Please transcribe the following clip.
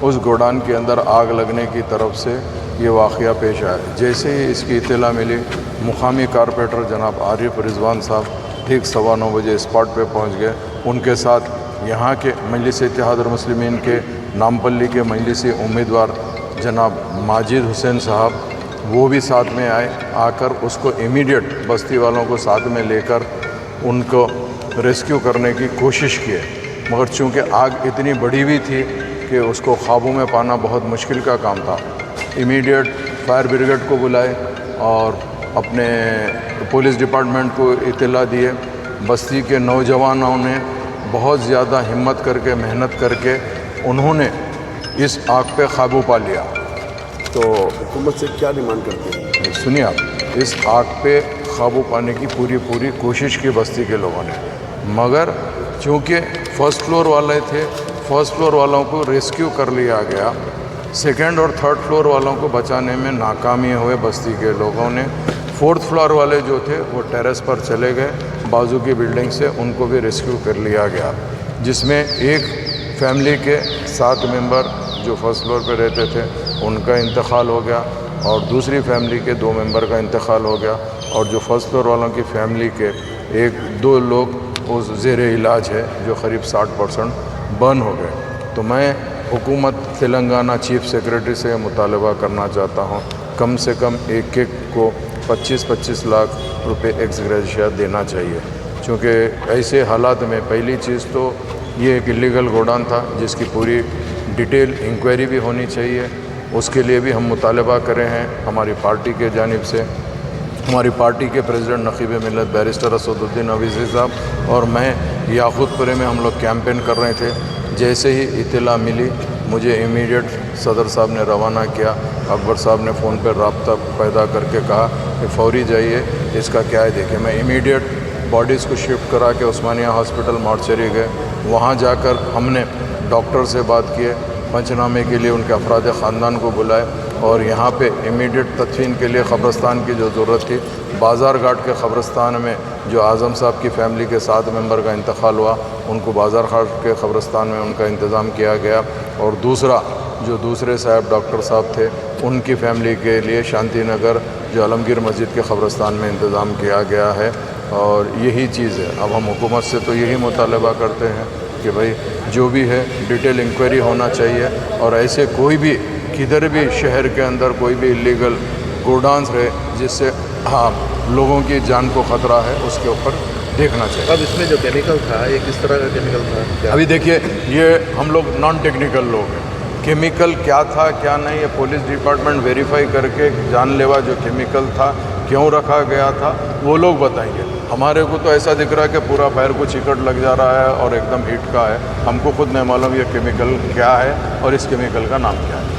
اس گوڈان کے اندر آگ لگنے کی طرف سے یہ واقعہ پیش آیا۔ جیسے ہی اس کی اطلاع ملی، مقامی کارپوریٹر جناب عارف رضوان صاحب ٹھیک 9:15 بجے اسپاٹ پہ پہنچ گئے۔ ان کے ساتھ یہاں کے مجلس اتحاد المسلمین کے نامپلی کے مجلسی امیدوار جناب ماجد حسین صاحب وہ بھی ساتھ میں آئے، آ کر اس کو امیڈیٹ بستی والوں کو ساتھ میں لے کر ان کو ریسکیو کرنے کی کوشش کیے، مگر چونکہ آگ اتنی بڑی ہوئی تھی کہ اس کو قابو میں پانا بہت مشکل کا کام تھا۔ امیڈیٹ فائر بریگیڈ کو بلائے اور اپنے پولیس ڈپارٹمنٹ کو اطلاع دیے۔ بستی کے نوجوانوں نے بہت زیادہ ہمت کر کے محنت کر کے انہوں نے اس آگ پہ قابو پا لیا۔ تو حکومت سے کیا ڈیمانڈ کرتے ہیں؟ سنیے آپ، اس آگ پہ قابو پانے کی پوری کوشش کی بستی کے لوگوں نے، مگر چونکہ فرسٹ فلور والے تھے، فرسٹ فلور والوں کو ریسکیو کر لیا گیا، سیکنڈ اور تھرڈ فلور والوں کو بچانے میں ناکامی ہوئے بستی کے لوگوں نے۔ فورتھ فلور والے جو تھے وہ ٹیرس پر چلے گئے بازو کی بلڈنگ سے، ان کو بھی ریسکیو کر لیا گیا، جس میں ایک فیملی کے 7 ممبر جو فرسٹ فلور پہ رہتے تھے ان کا انتقال ہو گیا، اور دوسری فیملی کے 2 ممبر کا انتقال ہو گیا، اور جو فرسٹ فلور والوں کی فیملی کے 1-2 لوگ اس زیر علاج ہے جو قریب 60% برن ہو گئے۔ تو میں حکومت تلنگانہ چیف سیکریٹری سے مطالبہ کرنا چاہتا ہوں، کم سے کم ایک کو 25-25 لاکھ روپے ایکس گریشیا دینا چاہیے، چونکہ ایسے حالات میں پہلی چیز تو یہ ایک اللیگل گوڈان تھا جس کی پوری ڈیٹیل انکوائری بھی ہونی چاہیے۔ اس کے لیے بھی ہم مطالبہ کرے ہیں ہماری پارٹی کے جانب سے۔ ہماری پارٹی کے پریزیڈنٹ نقیب ملت بیرسٹر اسد الدین اویسی صاحب اور میں یاقوت پورے میں ہم لوگ کیمپین کر رہے تھے۔ جیسے ہی اطلاع ملی مجھے امیڈیٹ صدر صاحب نے روانہ کیا، اکبر صاحب نے فون پر رابطہ پیدا کر کے کہا کہ فوری جائیے، اس کا کیا ہے دیکھیں۔ میں امیڈیٹ باڈیز کو شفٹ کرا کے عثمانیہ ہاسپٹل مارچری گئے، وہاں جا کر ہم نے ڈاکٹر سے بات کیے، پنچنامے کے لیے ان کے افراد خاندان کو بلائے، اور یہاں پہ امیڈیٹ تدفین کے لیے قبرستان کی جو ضرورت تھی، بازار گھاٹ کے قبرستان میں جو اعظم صاحب کی فیملی کے 7 ممبر کا انتقال ہوا ان کو بازار گھاٹ کے قبرستان میں ان کا انتظام کیا گیا، اور دوسرا جو دوسرے صاحب ڈاکٹر صاحب تھے ان کی فیملی کے لیے شانتی نگر جو عالمگیر مسجد کے قبرستان میں انتظام کیا گیا ہے۔ اور یہی چیز ہے، اب ہم حکومت سے تو یہی مطالبہ کرتے ہیں کہ بھائی جو بھی ہے ڈیٹیل انکوائری ہونا چاہیے، اور ایسے کوئی بھی کدھر بھی شہر کے اندر کوئی بھی اللیگل گوڈانس رہے جس سے لوگوں کی جان کو خطرہ ہے اس کے اوپر دیکھنا چاہیے۔ اب اس میں جو کیمیکل تھا یہ کس طرح کا کیمیکل تھا؟ ابھی دیکھیے، یہ ہم لوگ نان ٹیکنیکل لوگ ہیں، کیمیکل کیا تھا کیا نہیں یہ پولیس ڈپارٹمنٹ ویریفائی کر کے جان لیوا جو کیمیکل تھا کیوں رکھا گیا تھا وہ لوگ بتائیں گے۔ ہمارے کو تو ایسا دکھ رہا ہے کہ پورا فائر کو چکٹ لگ جا رہا ہے اور ایک دم ہیٹ کا ہے، ہم کو خود نہیں معلوم یہ کیمیکل کیا ہے اور اس کیمیکل کا نام کیا ہے۔